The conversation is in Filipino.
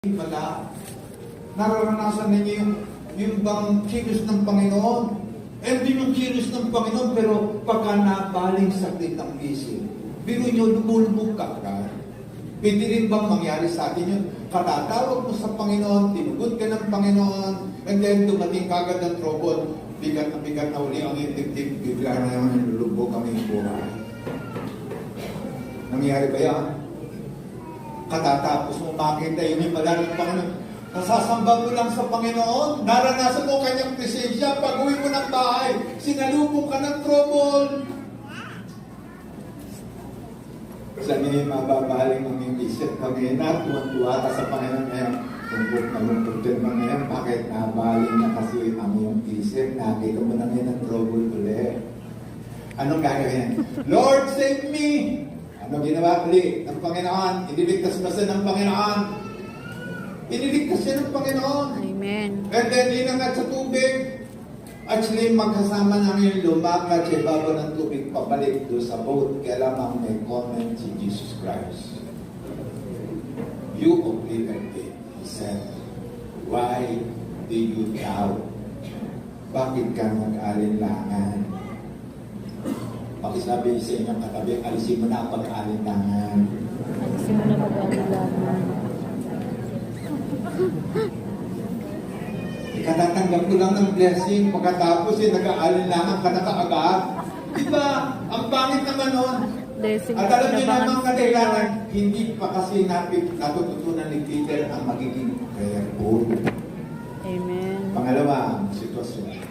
Wala. Nararanasan ninyo yung bang kilos ng Panginoon. And din yung kilos ng Panginoon, pero pagka nabaling saglit ang isip, biro nyo, lumulubog ka ka. Pwede rin bang mangyari sa atin yun? Katatawag mo sa Panginoon, tinugod ka ng Panginoon, and then dumating kagad ng trouble, bigat na uli ang itik-tik, bigla na naman lulubog kami yung buhay. Nangyari ba yan? Katatapos mo makita yun yung pala ng Panginoon. Nasasamba mo lang sa Panginoon. Naranasan mo kanyang presensya. Pag-uwi mo ng bahay, sinalubong ka ng trouble. Sabi niya, mababaling ang iyong isip. Pag-iinat, tuwan-tuwa ka sa Panginoon ngayon. Tungkot na lungkot din ba ngayon? Bakit nabaling na kasi ang iyong isip? Nakita mo na ngayon ng trouble ulit. Anong gagawin? Lord, save me! Ano ginawa ulit ng Panginoon? Iniligtas ba siya ng Panginoon? Iniligtas siya ng Panginoon. Amen. And then, inangat sa tubig. Actually, magkasama namin lumakad sa ibabaw ng tubig pabalik doon sa boat. Kaya lamang may comment si Jesus Christ. You of liberty, He said, why do you doubt? Bakit ka mag-alinlangan? Pakisabi sa inyong katabi, alisin mo na ang pag-alinlangan. Alisin mo na pag-alinlangan. Ikatatanggap ko lang ng blessing, pagkatapos nag-aalinlangan ka na kaagad. Diba? Ang pangit naman nun. Blessing. At alam niyo naman kailangan, hindi pa kasi natututunan ni Peter ang magiging prayerful. Amen. Pangalawang sitwasyon.